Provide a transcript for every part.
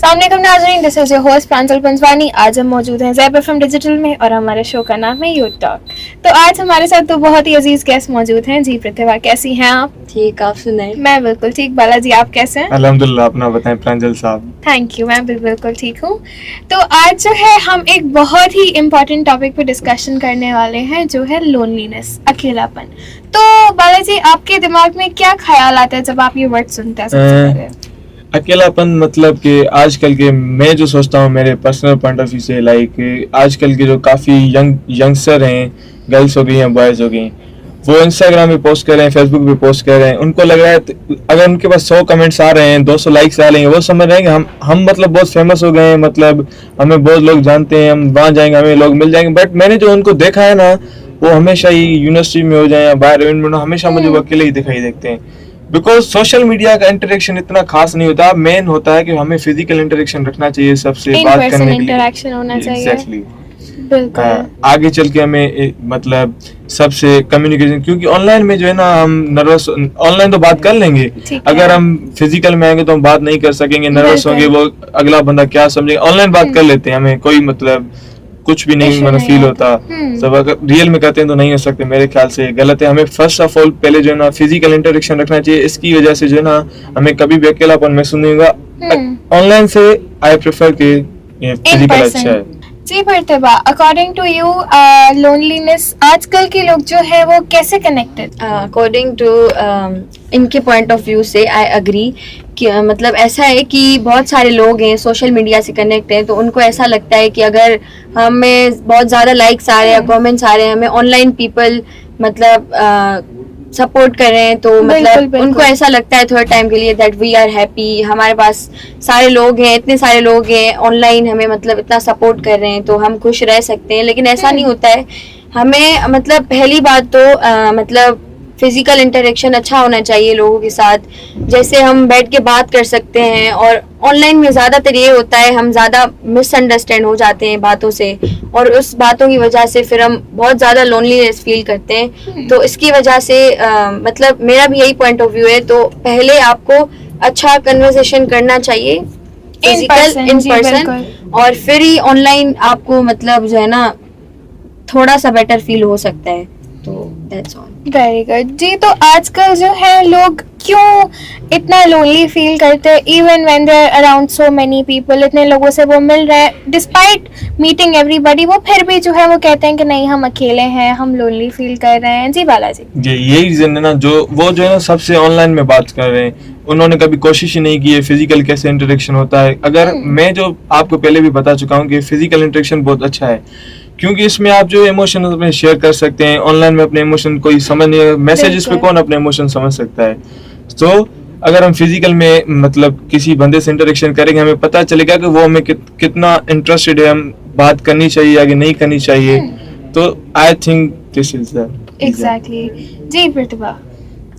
अस्सलामुअलैकुम नाज़रीन, this is your host प्रांजल पंजवानी। आज हम मौजूद हैं ज़ैब एफएम डिजिटल में और हमारे शो का नाम है यूथ टॉक। तो आज हमारे साथ तो बहुत ही अजीज गेस्ट मौजूद हैं। जी प्रतिभा, कैसी हैं आप? ठीक, आप सुनाएं। मैं बिल्कुल ठीक। बालाजी, आप कैसे हैं? अल्हम्दुलिल्लाह, अपना बताएं प्रांजल साहब। थैंक यू, मैं भी बिल्कुल ठीक हूँ। तो आज जो है हम एक बहुत ही इम्पोर्टेंट टॉपिक पे डिस्कशन करने वाले हैं, जो है लोनलीनेस, अकेलापन। तो बालाजी, आपके दिमाग में क्या ख्याल आता है जब आप ये वर्ड सुनते हैं सबसे पहले? अकेलापन मतलब कि आजकल के मैं जो सोचता हूँ मेरे पर्सनल पॉइंट ऑफ व्यू से, लाइक आजकल के जो काफ़ी यंगस्टर हैं, गर्ल्स हो गई हैं, बॉयज़ हो गई, वो इंस्टाग्राम पे पोस्ट कर रहे हैं, फेसबुक पे पोस्ट कर रहे हैं। उनको लग रहा है अगर उनके पास 100 कमेंट्स आ रहे हैं, 200 लाइक्स आ रहे हैं, वो समझ रहे हैं कि हम मतलब बहुत फेमस हो गए हैं, मतलब हमें बहुत लोग जानते हैं, हम वहाँ जाएंगे हमें लोग मिल जाएंगे। बट मैंने जो उनको देखा है ना, वो हमेशा ही यूनिवर्सिटी में हो जाए या बाहर इवेंट में, हमेशा मुझे वो अकेले ही दिखाई देते हैं। बिकॉज सोशल मीडिया का इंटरेक्शन इतना खास नहीं होता। मेन होता है कि हमें फिजिकल इंटरेक्शन रखना चाहिए, सबसे बात करने के लिए इंटरेक्शन होना चाहिए। एग्जैक्टली। बिल्कुल। आगे चल के हमें मतलब सबसे कम्युनिकेशन, क्योंकि ऑनलाइन में जो है ना हम नर्वस, ऑनलाइन तो बात कर लेंगे, अगर हम फिजिकल में आएंगे तो हम बात नहीं कर सकेंगे, नर्वस होंगे, वो अगला बंदा क्या समझेगा। ऑनलाइन बात कर लेते हैं, हमें कोई मतलब कुछ भी नहीं मतलब फील होता। सब अगर रियल में करते हैं तो नहीं हो सकते, मेरे ख्याल से गलत है। हमें फर्स्ट ऑफ ऑल पहले जो है ना फिजिकल इंटरेक्शन रखना चाहिए। इसकी वजह से जो है ना हमें कभी भी अकेलापन महसूस नहीं होगा। ऑनलाइन से आई प्रेफर कि फिजिकल अच्छा है। जी प्रतिभा, अकॉर्डिंग टू यू लोनलीनेस आजकल के लोग जो है वो कैसे कनेक्टेड? अकॉर्डिंग टू इनके पॉइंट ऑफ व्यू से आई अग्री कि मतलब ऐसा है कि बहुत सारे लोग हैं सोशल मीडिया से कनेक्ट हैं, तो उनको ऐसा लगता है कि अगर हमें बहुत ज़्यादा लाइक्स आ रहे हैं, कमेंट्स आ रहे हैं, हमें ऑनलाइन पीपल मतलब सपोर्ट कर रहे हैं, तो मतलब उनको ऐसा लगता है थोड़े टाइम के लिए दैट वी आर हैप्पी, हमारे पास सारे लोग हैं, इतने सारे लोग हैं ऑनलाइन, हमें मतलब इतना सपोर्ट कर रहे हैं तो हम खुश रह सकते हैं। लेकिन ऐसा नहीं होता है। हमें मतलब पहली बात तो मतलब फिजिकल इंटरेक्शन अच्छा होना चाहिए लोगों के साथ, जैसे हम बैठ के बात कर सकते हैं। और ऑनलाइन में ज़्यादातर ये होता है हम ज़्यादा मिसअंडरस्टैंड हो जाते हैं बातों से, और उस बातों की वजह से फिर हम बहुत ज़्यादा लोनलीनेस फील करते हैं। तो इसकी वजह से मतलब मेरा भी यही पॉइंट ऑफ व्यू है। तो पहले आपको अच्छा कन्वर्सेशन करना चाहिए फिजिकल इन पर्सन, और फिर ही ऑनलाइन आपको मतलब जो है ना थोड़ा सा बेटर फील हो सकता है। तो दैट्स ऑल। वेरी गुड जी। तो आजकल जो है लोग क्यों इतना लोनली फील करते हैं, even when they're around so many people, इतने लोगों से वो मिल रहे हैं, डिस्पाइट मीटिंग एवरीबॉडी, वो फिर भी जो है वो कहते हैं कि नहीं हम अकेले हैं, हम लोनली फील कर रहे हैं। जी बालाजी, यही रीजन है ना, जो है ना सबसे ऑनलाइन में बात कर रहे हैं, उन्होंने कभी कोशिश ही नहीं की है फिजिकल कैसे इंटरेक्शन होता है। अगर मैं जो आपको पहले भी बता चुका हूँ कि फिजिकल इंटरेक्शन बहुत अच्छा है, क्योंकि इसमें आप जो इमोशन अपने शेयर कर सकते हैं। ऑनलाइन में अपने इमोशन कोई समझ नहीं, मैसेजेस पे कौन अपने इमोशन समझ सकता है। तो अगर हम फिजिकल में मतलब किसी बंदे से इंटरेक्शन करेंगे, हमें पता चलेगा कि वो हमें कितना इंटरेस्टेड है, हम बात करनी चाहिए या नहीं करनी चाहिए। तो I think this is exactly. जी प्रतिभा,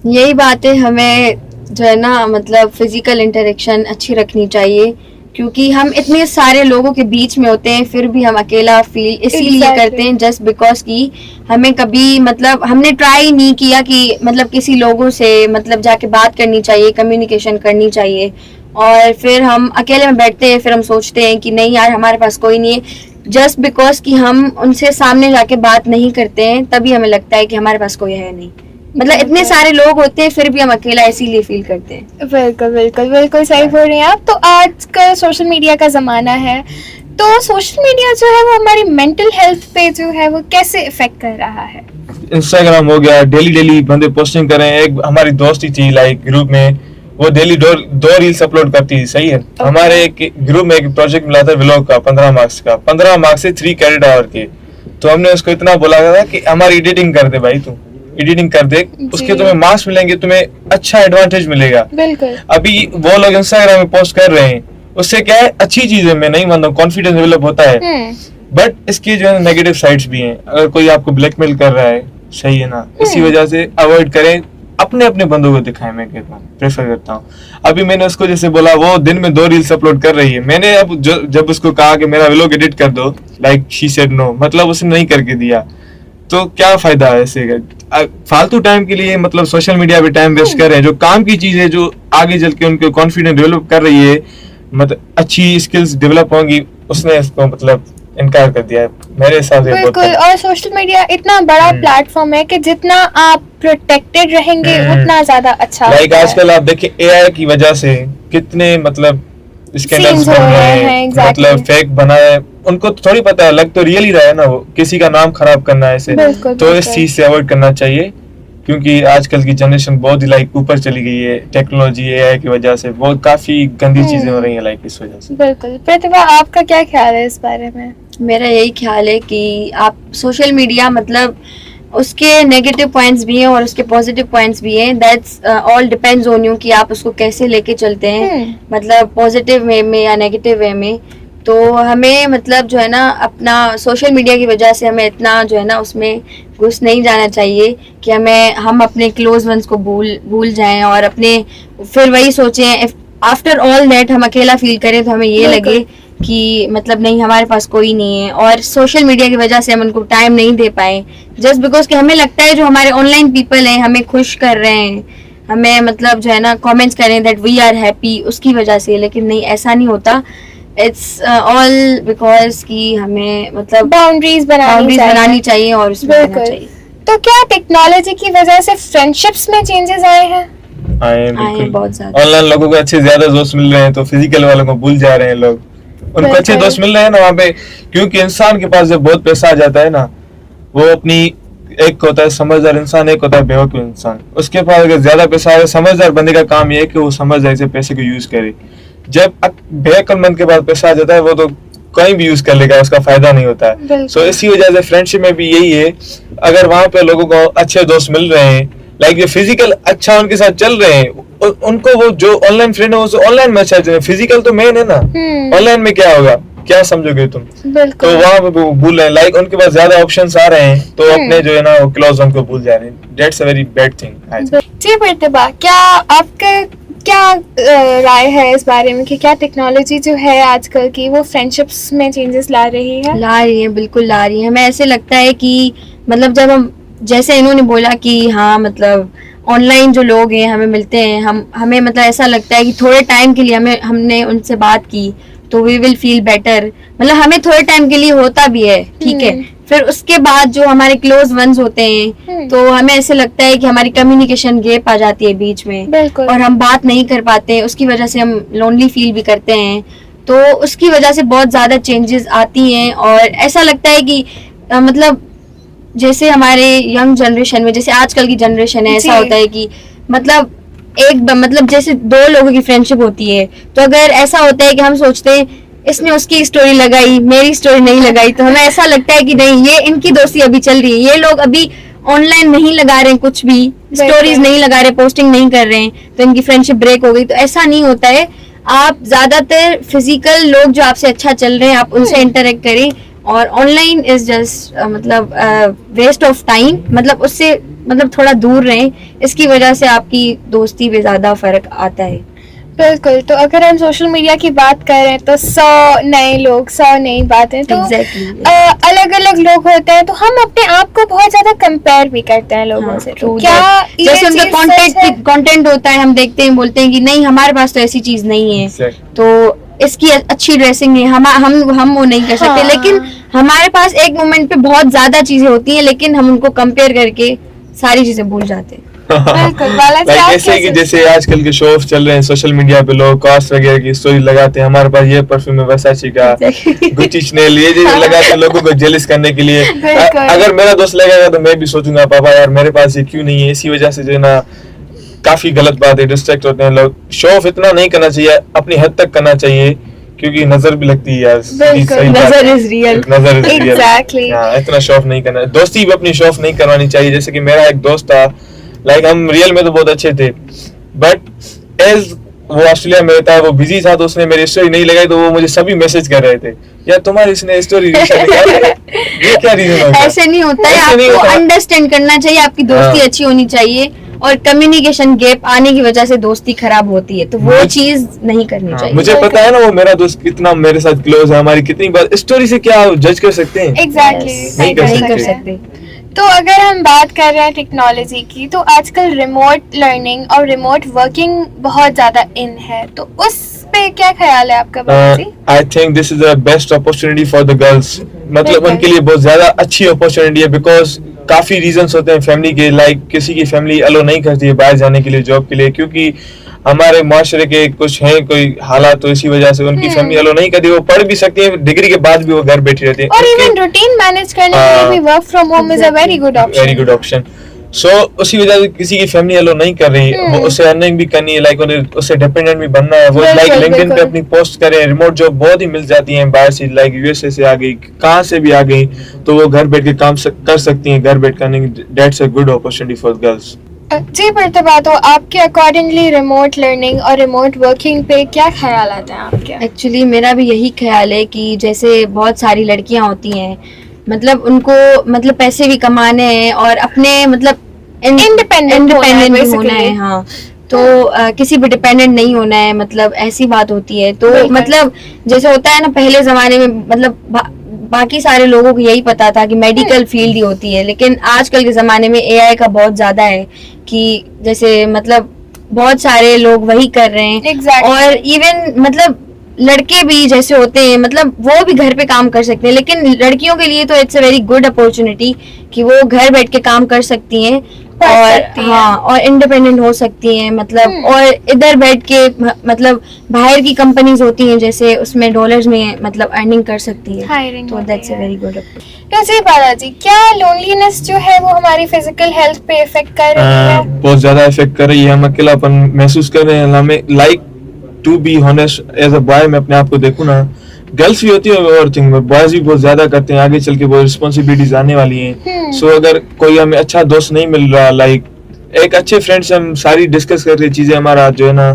यही बात है, हमें जो है ना मतलब फिजिकल इंटरेक्शन अच्छी रखनी चाहिए, क्योंकि हम इतने सारे लोगों के बीच में होते हैं फिर भी हम अकेला फील इसीलिए करते हैं जस्ट बिकॉज कि हमें कभी मतलब हमने ट्राई नहीं किया कि मतलब किसी लोगों से मतलब जाके बात करनी चाहिए, कम्युनिकेशन करनी चाहिए। और फिर हम अकेले में बैठते हैं, फिर हम सोचते हैं कि नहीं यार हमारे पास कोई नहीं है, जस्ट बिकॉज कि हम उनसे सामने जाके बात नहीं करते हैं, तभी हमें लगता है कि हमारे पास कोई है नहीं। मतलब इतने सारे लोग होते हैं फिर भी हम अकेला इसीलिए फील करते हैं। बिल्कुल बिल्कुल बिल्कुल सही बोल रही हैं आप। तो आजकल सोशल मीडिया का ज़माना है, तो सोशल मीडिया जो है वो हमारी मेंटल हेल्थ पे जो है वो कैसे इफेक्ट कर रहा है? इंस्टाग्राम हो गया, डेली बंदे पोस्टिंग कर रहे हैं। एक हमारी दोस्त ही थी लाइक ग्रुप में, वो डेली दो रील्स अपलोड करती थी, सही है। हमारे एक ग्रुप में एक प्रोजेक्ट मिला था व्लॉग का 15 मार्क्स का, 15 मार्क्स से 3 क्रेडिट आवर के। तो हमने उसको इतना बोला था कि हमारी एडिटिंग कर दे भाई, तू एडिटिंग कर दे, उसके तुम्हें मार्क्स मिलेंगे, तुम्हें अच्छा एडवांटेज मिलेगा। बिल्कुल। अभी वो लोग इंस्टाग्राम में पोस्ट कर रहे हैं, उससे क्या है, अच्छी चीज है, मैं नहीं मानता हूँ, कॉन्फिडेंस डेवलप होता है, बट इसकी जो है नेगेटिव साइड्स भी हैं। अगर कोई आपको ब्लैकमेल कर रहा है, सही है ना, इसी वजह से अवॉइड करें, अपने अपने बंदों को दिखाएं, मैं कहता हूँ, प्रेफर करता हूँ। अभी मैंने उसको जैसे बोला, वो दिन में 2 रील्स अपलोड कर रही है, मैंने अब जब उसको कहा कि मेरा व्लॉग एडिट कर दो, लाइक शी सेड नो, मतलब उसने नहीं करके दिया। तो क्या फायदा है ऐसे, फालतू टाइम के लिए मतलब सोशल मीडिया पे टाइम वेस्ट कर रहे हैं। जो काम की चीज है, जो आगे चल के उनको कॉन्फिडेंस डेवलप कर रही है, मतलब अच्छी स्किल्स डेवलप होंगी, उसने इसको मतलब इनकार कर दिया है। मेरे हिसाब से बहुत बिल्कुल। और सोशल मीडिया इतना बड़ा प्लेटफॉर्म है कि जितना आप प्रोटेक्टेड रहेंगे उतना ज्यादा अच्छा लाइक होता है। आजकल आप देखिए एआई की वजह से कितने मतलब स्कैंडल्स Scenes बन हो रहे रहे हैं, हैं, exactly. मतलब फेक बना है, उनको थोड़ी पता है, लग तो रियल ही रहा है ना, वो किसी का नाम खराब करना है ऐसे, बिल्कुल, तो इस बिल्कुल। चीज से अवॉइड करना चाहिए, क्योंकि आजकल की जनरेशन बहुत ही लाइक ऊपर चली गई है टेक्नोलॉजी एआई की वजह से, बहुत काफी गंदी चीजें हो रही हैं लाइक इस वजह से। बिल्कुल। प्रतिभा, आपका क्या ख्याल है इस बारे में? मेरा यही ख्याल है कि आप सोशल मीडिया मतलब उसके नेगेटिव पॉइंट्स भी हैं और उसके पॉजिटिव पॉइंट्स भी हैं, that's all depends on you कि आप उसको कैसे लेके चलते हैं, मतलब पॉजिटिव वे में या नेगेटिव वे में। तो हमें मतलब जो है ना अपना सोशल मीडिया की वजह से हमें इतना जो है ना उसमें घुस नहीं जाना चाहिए कि हम अपने क्लोज वंस को भूल जाएं और अपने फिर वही सोचें, आफ्टर ऑल दैट हम अकेला फील करें तो हमें ये लगे कि मतलब नहीं हमारे पास कोई नहीं है, और सोशल मीडिया की वजह से हम उनको टाइम नहीं दे पाए जस्ट बिकॉज कि हमें लगता है जो हमारे ऑनलाइन पीपल हैं हमें खुश कर रहे हैं, हमें मतलब जो है ना कमेंट्स कर रहे हैं दैट वी आर हैप्पी उसकी वजह से, लेकिन नहीं ऐसा नहीं होता। इट्स ऑल बिकॉज कि हमें मतलब बाउंड्रीज बनानी चाहिए और उसमें रहना चाहिए। तो क्या टेक्नोलॉजी की वजह से फ्रेंडशिप्स में चेंजेस आए हैं? आए बिल्कुल, बहुत ज्यादा। ऑनलाइन लोगों को अच्छे ज्यादा दोस्त मिल रहे हैं तो फिजिकल वालों को भूल जा रहे हैं लोग, उनको अच्छे दोस्त मिल रहे हैं ना वहाँ पे, क्योंकि इंसान के पास जब बहुत पैसा आ जाता है ना, वो अपनी एक होता है समझदार इंसान, एक होता है बेवकूफ इंसान, उसके पास अगर ज्यादा पैसा है, समझदार बंदे का काम ये है कि वो समझदारी से पैसे को यूज करे, जब बेवकूफ के पास पैसा आ जाता है वो तो कहीं भी यूज कर लेगा, उसका फायदा नहीं होता है। सो इसी वजह से फ्रेंडशिप में भी यही है, अगर वहाँ पे लोगों को अच्छे दोस्त मिल रहे हैं, लाइक ये फिजिकल अच्छा उनके साथ चल रहे हैं, उनको वो जो ऑनलाइन फ्रेंड है वो ऑनलाइन में अच्छा चल रहे हैं, फिजिकल तो मेन है ना, ऑनलाइन में क्या होगा, क्या समझोगे तुम, तो वहाँ पे वो भूल रहे हैं, लाइक उनके पास ज्यादा ऑप्शंस आ रहे हैं तो अपने जो है ना वो क्लोज वन को भूल जा रहे हैं, that's a very bad thing. जी प्रतिभा, क्या आपका क्या राय है इस बारे में कि क्या टेक्नोलॉजी जो है आजकल की वो फ्रेंडशिप्स में चेंजेस ला रही है? बिल्कुल ला रही है। हमें ऐसे लगता है कि मतलब जब हम जैसे इन्होंने बोला कि हाँ मतलब ऑनलाइन जो लोग हैं हमें मिलते हैं, हमें मतलब ऐसा लगता है कि थोड़े टाइम के लिए हमने उनसे बात की तो वी विल फील बेटर, मतलब हमें थोड़े टाइम के लिए होता भी है, ठीक है, फिर उसके बाद जो हमारे क्लोज वंस होते हैं तो हमें ऐसे लगता है कि हमारी कम्युनिकेशन गैप आ जाती है बीच में और हम बात नहीं कर पाते हैं, उसकी वजह से हम लोनली फील भी करते हैं, तो उसकी वजह से बहुत ज्यादा चेंजेस आती हैं। और ऐसा लगता है कि मतलब जैसे हमारे यंग जनरेशन में, जैसे आजकल की जनरेशन है, ऐसा होता है कि मतलब जैसे दो लोगों की फ्रेंडशिप होती है तो अगर ऐसा होता है कि हम सोचते हैं इसने उसकी स्टोरी लगाई मेरी स्टोरी नहीं लगाई, तो हमें ऐसा लगता है कि नहीं ये इनकी दोस्ती अभी चल रही है, ये लोग अभी ऑनलाइन नहीं लगा रहे हैं, कुछ भी स्टोरीज नहीं लगा रहे, पोस्टिंग नहीं कर रहे हैं, तो इनकी फ्रेंडशिप ब्रेक हो गई। तो ऐसा नहीं होता है, आप ज्यादातर फिजिकल लोग जो आपसे अच्छा चल रहे हैं आप उनसे इंटरेक्ट करें, और ऑनलाइन इज जस्ट मतलब वेस्ट ऑफ टाइम, मतलब उससे मतलब थोड़ा दूर रहें, इसकी वजह से आपकी दोस्ती पे ज्यादा फर्क आता है। बिल्कुल। तो अगर हम सोशल मीडिया की बात करें तो 100 नए लोग, 100 नई बातें, तो अलग अलग लोग होते हैं, तो हम अपने आप को बहुत ज्यादा कंपेयर भी करते हैं लोगों से, तो क्या जैसे उनका कंटेंट होता है हम देखते हैं बोलते हैं कि नहीं हमारे पास तो ऐसी चीज नहीं है, तो इसकी अच्छी ड्रेसिंग है, हम वो नहीं कर सकते, लेकिन हमारे पास एक मोमेंट पे बहुत ज्यादा चीजें होती हैं लेकिन हम उनको कंपेयर करके सारी चीजें भूल जाते हैं। लाइक ऐसे कि जैसे आजकल के शो ऑफ चल रहे हैं सोशल मीडिया पे, लोग कॉस्ट वगैरह की स्टोरी लगाते हैं, हमारे पास ये परफ्यूम है वर्साचे का, गुच्ची स्नेल, ये जो लगाते हैं लोगों को जेलस करने के लिए। अगर मेरा दोस्त लगेगा तो मैं भी सोचूंगा पापा यार मेरे पास ये क्यों नहीं है, इसी वजह से जो है ना काफी गलत बात है, डिस्ट्रैक्ट होते हैं लोग। शो ऑफ इतना नहीं करना चाहिए, अपनी हद तक करना चाहिए, क्योंकि नजर भी लगती है यार, नजर इज रियल, इतना शो ऑफ नहीं करना, दोस्ती भी अपनी शो ऑफ नहीं करवानी चाहिए। जैसे कि मेरा एक दोस्त था, लाइक हम रियल में तो बहुत अच्छे थे, बट एज वो ऑस्ट्रेलिया में रहता है, वो बिजी था, तो उसने मेरी स्टोरी नहीं लगाई तो वो मुझे सभी मैसेज कर रहे थे यार तुम्हारी इसने स्टोरी ये क्या रीजन होता है? ऐसे नहीं होता है, आपको अंडरस्टैंड करना चाहिए, आपकी दोस्ती अच्छी होनी चाहिए, और कम्युनिकेशन गैप आने की वजह से दोस्ती खराब होती है, तो वो चीज नहीं करनी चाहिए। मुझे पता है ना वो मेरा दोस्त कितना मेरे साथ क्लोज है, हमारी कितनी बार स्टोरी से क्या जज कर सकते हैं? एग्जैक्टली नहीं कर सकते। तो अगर हम बात कर रहे हैं टेक्नोलॉजी की, तो आजकल रिमोट लर्निंग और रिमोट वर्किंग बहुत ज़्यादा इन है, तो उस पे क्या ख्याल है आपका Baba ji? I think this is the best opportunity for the girls, मतलब बिल्कुल। उनके लिए बहुत ज्यादा अच्छी अपॉर्चुनिटी है, बिकॉज काफी रीजंस होते हैं फैमिली के, लाइक किसी की फैमिली अलो नहीं करती है बाहर जाने के लिए जॉब के लिए, क्योंकि हमारे माशरे के कुछ हैं कोई हालात, तो इसी वजह से उनकी फैमिली अलो नहीं करती। वो पढ़ भी सकती है, डिग्री के बाद भी वो घर बैठी रहती है, और इवन रूटीन मैनेज करने के लिए भी work from home is a very good option. Very good option. So उसी वजह से किसी की फैमिली अलो नहीं कर रही, वो उससे अर्निंग भी करनी है, लाइक उन्हें उससे डिपेंडेंट भी बनना है, वो बिल्कुल, लाइक लिंक्डइन पे बिल्कुल। अपनी पोस्ट करें, रिमोट जॉब बहुत ही मिल जाती है बाहर से, लाइक यूएसए से आ गई, कहाँ से भी आ गई, तो वो घर बैठ के काम कर सकती हैं, घर बैठ करने की, that's a good opportunity for girls. जी प्रतिभा, तो आपके अकॉर्डिंगली रिमोट लर्निंग और रिमोट वर्किंग पे क्या ख्याल आता है आपके? एक्चुअली मेरा भी यही ख्याल है कि जैसे बहुत सारी लड़कियां होती हैं, मतलब उनको मतलब पैसे भी कमाने हैं और अपने मतलब Independent होना है भी होना basically। है। हाँ, तो किसी पे डिपेंडेंट नहीं होना है, मतलब ऐसी बात होती है। तो बिल्कुल। मतलब जैसे होता है ना, पहले जमाने में मतलब बाकी सारे लोगों को यही पता था कि मेडिकल फील्ड ही होती है, लेकिन आजकल के जमाने में एआई का बहुत ज्यादा है कि जैसे मतलब बहुत सारे लोग वही कर रहे हैं। Exactly। और इवन मतलब लड़के भी जैसे होते हैं, मतलब वो भी घर पे काम कर सकते हैं, लेकिन लड़कियों के लिए तो it's a very good opportunity कि वो घर बैठ के काम कर सकती हैं और सकती हैं। हाँ, और इंडिपेंडेंट हो सकती हैं, मतलब और इधर बैठ के मतलब बाहर की कंपनीज होती हैं जैसे उसमें डॉलर्स में मतलब अर्निंग कर सकती है, Hiring तो होती दैट्स अ है। Very good. तो जी बालाजी, क्या लोनलीनेस जो है वो हमारी फिजिकल हेल्थ पे इफेक्ट कर रही है? बहुत ज्यादा इफेक्ट कर रही है, हम अकेलापन महसूस कर रहे हैं, हमें like to be honest as a boy, मैं अपने आप को देखूं ना, गर्ल्स भी होती है ओवरथिंकिंग में, बॉयज भी बहुत ज्यादा करते हैं, आगे चल के बहुत रिस्पॉन्सिबिलिटीज आने वाली हैं। सो अगर कोई हमें अच्छा दोस्त नहीं मिल रहा, लाइक एक अच्छे फ्रेंड से हम सारी डिस्कस करके चीजें हमारा जो है ना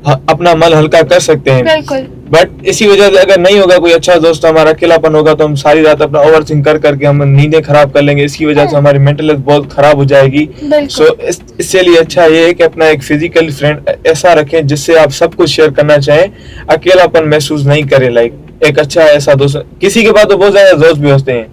अपना मन हल्का कर सकते हैं, बिल्कुल। बट इसी वजह से अगर नहीं होगा कोई अच्छा दोस्त, हमारा अकेलापन होगा, तो हम सारी रात अपना ओवरथिंक करके हम नींदें खराब कर लेंगे, इसकी वजह से हमारी मेंटल हेल्थ बहुत खराब हो जाएगी। बिल्कुल। सो इससे लिए अच्छा ये है कि अपना एक फिजिकल फ्रेंड ऐसा रखें जिससे आप सब कुछ शेयर करना चाहें, अकेलापन महसूस नहीं करें, लाइक एक अच्छा ऐसा दोस्त। किसी के पास तो बहुत ज्यादा दोस्त भी होते हैं,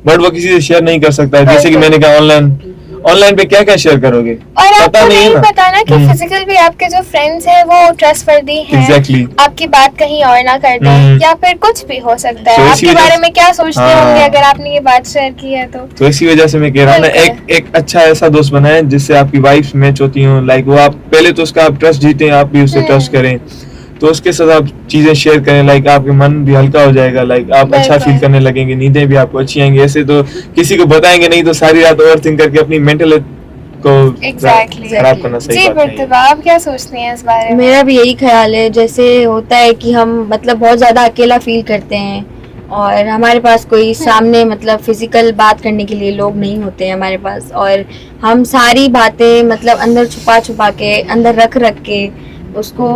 बट वो किसी से शेयर नहीं कर सकता है, जैसे कि मैंने कहा ऑनलाइन पे क्या क्या शेयर करोगे, और आपको नहीं ना। पता ना कि फिजिकल भी आपके जो फ्रेंड्स हैं वो ट्रस्टवर्दी हैं। Exactly। आपकी बात कहीं और ना कर दें, या फिर कुछ भी हो सकता है। तो इसी आपके वजह बारे से- में क्या सोचते हाँ। होंगे अगर आपने ये बात शेयर की है तो इसी वजह से मैं कह रहा हूँ ना, बिल्कुल। एक अच्छा ऐसा दोस्त बनाए जिससे आपकी वाइफ मैच होती हो, लाइक वो आप पहले तो उसका आप ट्रस्ट जीते, आप भी उससे ट्रस्ट करें, तो उसके साथ आप चीजें शेयर करें, लाइक आपके मन भी हल्का हो जाएगा, लाइक आप अच्छा बिल्कुल। फील करने लगेंगे, नींदें भी आपको अच्छी आएंगी। ऐसे तो किसी को बताएंगे नहीं, तो सारी रात ओवरथिंक करके अपनी मेंटल को Exactly। खराब करना सही जी बात नहीं है। प्रतिभा, आप क्या सोचती हैं इस बारे में? मेरा भी यही ख्याल है, जैसे होता है कि हम मतलब बहुत ज्यादा अकेला फील करते हैं और हमारे पास कोई सामने मतलब फिजिकल बात करने के लिए लोग नहीं होते हैं हमारे पास, और हम सारी बातें मतलब अंदर छुपा छुपा के, अंदर रख रख के उसको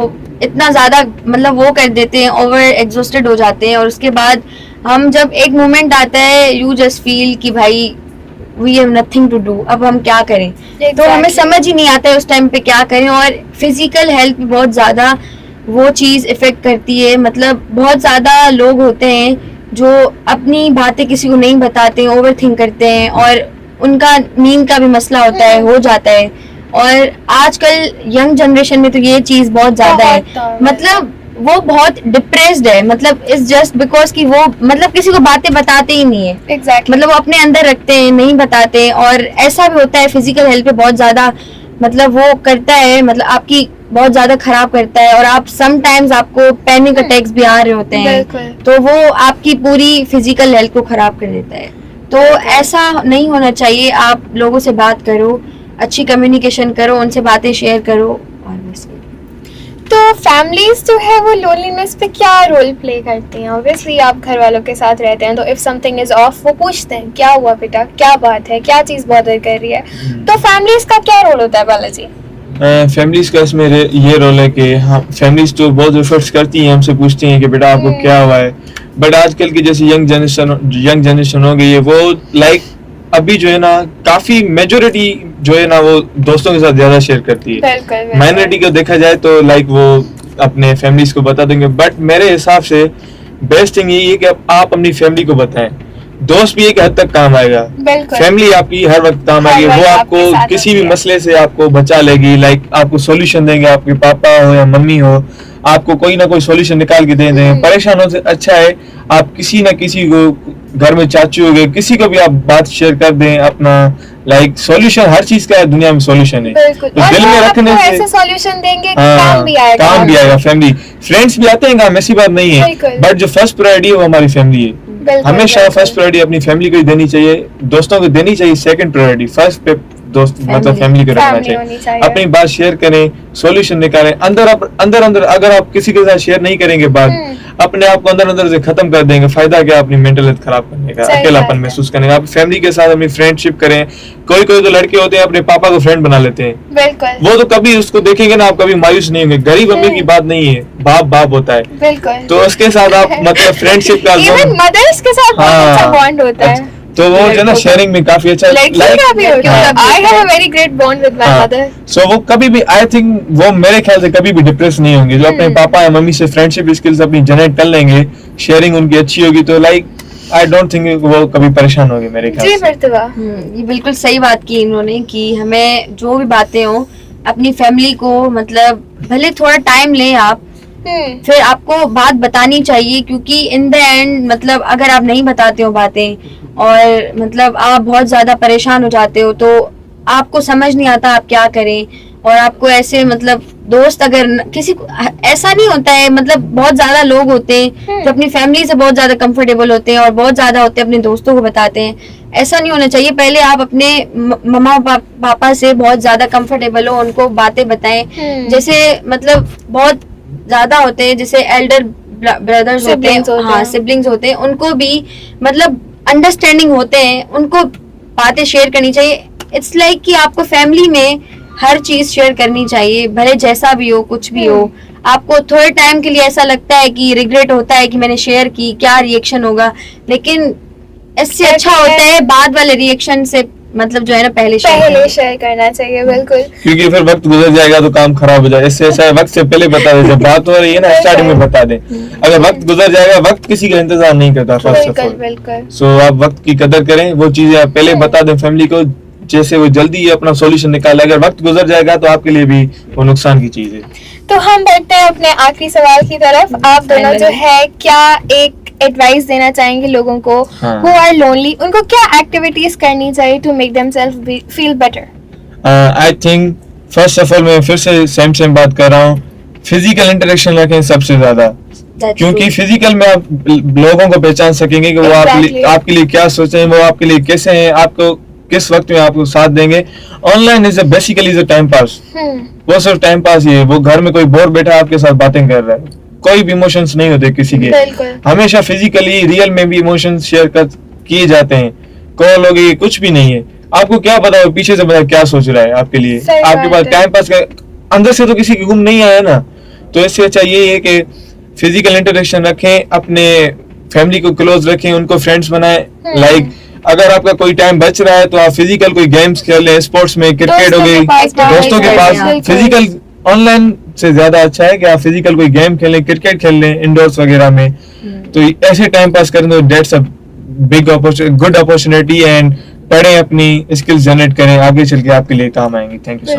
इतना ज्यादा मतलब वो कर देते हैं, ओवर एग्जॉस्टेड हो जाते हैं, और उसके बाद हम जब एक मोमेंट आता है, यू जस्ट फील कि भाई we have nothing to do, अब हम क्या करें। तो हमें Exactly। समझ ही नहीं आता है उस टाइम पे क्या करें, और फिजिकल हेल्थ पे बहुत ज्यादा वो चीज इफेक्ट करती है। मतलब बहुत ज्यादा लोग होते हैं जो अपनी बातें किसी को नहीं बताते, ओवर थिंक करते हैं, और उनका नींद का भी मसला होता है, हो जाता है। और आजकल यंग जनरेशन में तो ये चीज बहुत ज्यादा है, बहुत मतलब वो बहुत डिप्रेस्ड है, मतलब इट्स जस्ट बिकॉज कि वो मतलब किसी को बातें बताते ही नहीं है, Exactly। मतलब वो अपने अंदर रखते हैं, नहीं बताते। और ऐसा भी होता है फिजिकल हेल्थ पे बहुत ज्यादा मतलब वो करता है, मतलब आपकी बहुत ज्यादा खराब करता है, और आप समटाइम्स आपको पैनिक अटैक्स भी आ रहे होते हैं, बिल्कुल। तो वो आपकी पूरी फिजिकल हेल्थ को खराब कर देता है। तो ऐसा नहीं होना चाहिए, आप लोगों से बात करो, अच्छी कम्युनिकेशन करो, उनसे बातें शेयर करो, और बस। तो फैमिलीज जो है वो लोनलीनेस पे क्या रोल प्ले करती हैं? ऑब्वियसली आप घर वालों के साथ रहते हैं, तो इफ समथिंग इज ऑफ वो पूछते हैं क्या हुआ बेटा, क्या बात है, क्या चीज बॉदर कर रही है। तो फैमिलीज का क्या रोल होता है बालाजी? फैमिलीज का इसमें ये रोल है कि हाँ, फैमिलीज तो बहुत एफर्ट्स करती हैं, हमसे पूछती हैं कि बेटा आपको क्या हुआ है, बट आजकल की जैसे यंग जनरेशन हो गई है, वो लाइक अभी जो है ना काफी मेजोरिटी जो है ना वो दोस्तों के साथ ज्यादा शेयर करती है। बिल्कुल। माइनॉरिटी को देखा जाए तो लाइक वो अपने फैमिलीज को बता देंगे, बट मेरे हिसाब से बेस्ट थिंग यही है कि आप अपनी फैमिली को बताएं। दोस्त भी एक हद तक काम आएगा, बिल्कुल। फैमिली आपकी हर वक्त काम हर आएगी, वक्त वो आपके आपको साथ किसी होती भी है। मसले से आपको बचा लेगी, लाइक आपको सॉल्यूशन देंगे, आपके पापा हो या मम्मी हो, आपको कोई ना कोई सॉल्यूशन निकाल के दे दें। परेशान होने से अच्छा है आप किसी ना किसी को, घर में चाचू हो गए, किसी को भी आप बात शेयर कर दें अपना, लाइक सॉल्यूशन हर चीज का है दुनिया में सॉल्यूशन है। बिल्कुल। तो और दिल वो में रखने आपको से ऐसे सॉल्यूशन देंगे कि हाँ, काम भी आएगा। काम भी आएगा। फैमिली फ्रेंड्स भी आते हैं काम, ऐसी बात नहीं है, बिल्कुल। बट जो फर्स्ट प्रायोरिटी है वो हमारी फैमिली है। बिल्कुल, हमेशा बिल्कुल। फर्स्ट प्रायोरिटी अपनी फैमिली को ही देनी चाहिए, दोस्तों को देनी चाहिए सेकंड प्रायोरिटी, फर्स्ट पे दोस्त मतलब फैमिली को रखना Family होनी चाहिए। चाहिए। अपनी बात शेयर करें, सॉल्यूशन निकालें, अंदर अगर आप किसी के साथ शेयर नहीं करेंगे बात, अपने आप को अंदर से खत्म कर देंगे, फायदा क्या अपनी मेंटल हेल्थ खराब करने का, सही अकेलापन बात है। महसूस करने का। आप फैमिली के साथ अपनी फ्रेंडशिप करें। कोई कोई तो लड़के होते हैं अपने पापा को फ्रेंड बना लेते हैं, बिल्कुल वो तो कभी उसको देखेंगे ना आप कभी मायूस नहीं होंगे। गरीब अमीर की बात नहीं है, बाप बाप होता है, बिल्कुल। तो उसके साथ आप मतलब फ्रेंडशिप का इवन मदर्स के साथ बहुत हाँ। अच्छा बॉन्ड होता है। तो वो जो ना शेयरिंग में काफी अच्छा लड़कियों का भी होता है। हाँ। I have a very great bond with my mother. So वो कभी भी आई थिंक वो मेरे ख्याल से कभी भी डिप्रेस नहीं होंगे जो अपने पापा या मम्मी से फ्रेंडशिप स्किल्स अपनी जनरेट कर लेंगे, शेयरिंग उनकी अच्छी होगी, तो लाइक आई डोंट थिंक वो कभी परेशान होंगे मेरे ख्याल जी से। प्रतिभा। ये बिल्कुल सही बात की इन्होंने कि हमें जो भी बातें हो अपनी फैमिली को मतलब भले थोड़ा टाइम लें आप, फिर आपको बात बतानी चाहिए, क्योंकि इन द एंड मतलब अगर आप नहीं बताते हो बातें और मतलब आप बहुत ज्यादा परेशान हो जाते हो तो आपको समझ नहीं आता आप क्या करें। और आपको ऐसे मतलब दोस्त अगर किसी को ऐसा नहीं होता है, मतलब बहुत ज्यादा लोग होते हैं जो अपनी फैमिली से बहुत ज्यादा कंफर्टेबल होते हैं और बहुत ज्यादा होते हैं अपने दोस्तों को बताते हैं। ऐसा नहीं होना चाहिए। पहले आप अपने मम्मा पापा से बहुत ज्यादा कंफर्टेबल हो, उनको बातें बताएं। जैसे मतलब बहुत ज्यादा होते हैं, जैसे एल्डर ब्रदर्स होते हैं, हाँ सिबलिंग्स होते हैं, उनको भी मतलब अंडरस्टैंडिंग होते हैं, उनको बातें शेयर करनी चाहिए। इट्स लाइक कि आपको फैमिली में हर चीज शेयर करनी चाहिए, भले जैसा भी हो, कुछ भी हो। आपको थोड़े टाइम के लिए ऐसा लगता है कि रिग्रेट होता है कि मैंने शेयर की, क्या रिएक्शन होगा, लेकिन इससे अच्छा होता है बाद वाले रिएक्शन से मतलब जो है ना पहले शेयर करना चाहिए। बिल्कुल, क्योंकि फिर वक्त गुजर जाएगा तो काम खराब हो जाएगा। इससे ऐसा है वक्त से पहले बता दे, जब बात हो रही है ना स्टार्टिंग में बता दे। अगर वक्त गुजर जाएगा, वक्त किसी का इंतजार नहीं करता फर्स्ट ऑफ ऑल। बिल्कुल। सो आप वक्त की कदर करें, वो चीजें आप पहले बता दें फैमिली को, जैसे वो जल्दी अपना सॉल्यूशन निकाले। अगर वक्त गुजर जाएगा तो आपके लिए भी वो नुकसान की चीज है। तो हम बढ़ते हैं अपने आखिरी सवाल की तरफ। आप दोनों जो है क्या एक एडवाइस देना चाहेंगे लोगों को who are lonely, उनको क्या एक्टिविटीज करनी चाहिए to make themselves feel better? I think first of all मैं फिर से सेम बात कर रहा हूँ, फिजिकल इंटरेक्शन रखें सबसे ज्यादा, क्योंकि फिजिकल में आप लोगों को पहचान सकेंगे कि वो आपके लिए क्या सोच रहे हैं, वो आपके लिए कैसे हैं, आपको किस वक्त में आपको साथ देंगे। Online is basically is a time pass, वो सिर्फ टाइम पास ही है। वो घर में कोई बोर बैठा आपके साथ बातें कर रहा है, कोई भी इमोशंस नहीं होते किसी के। हमेशा फिजिकली रियल में भी इमोशंस शेयर किए जाते हैं। कॉल हो गई, कुछ भी नहीं है, आपको क्या पता हो पीछे से बता क्या सोच रहा है आपके लिए। आपके पास टाइम पास का अंदर से तो किसी की गुम नहीं आया ना, तो इससे अच्छा ये है कि फिजिकल इंटरेक्शन रखें, अपने फैमिली को क्लोज रखें, उनको फ्रेंड्स बनाएं। लाइक अगर आपका कोई टाइम बच रहा है तो आप फिजिकल कोई गेम्स खेल लें, स्पोर्ट्स में क्रिकेट हो गई, दोस्तों के पास। फिजिकल ऑनलाइन से ज्यादा अच्छा है कि आप फिजिकल कोई गेम खेलें, क्रिकेट खेल लें इंडोर्स वगैरह में। तो ऐसे टाइम पास करें तो that's a big good opportunity. And पढ़ें, अपनी स्किल्स जनरेट करें, आगे चल के आपके लिए काम आएंगे। Thank you so much.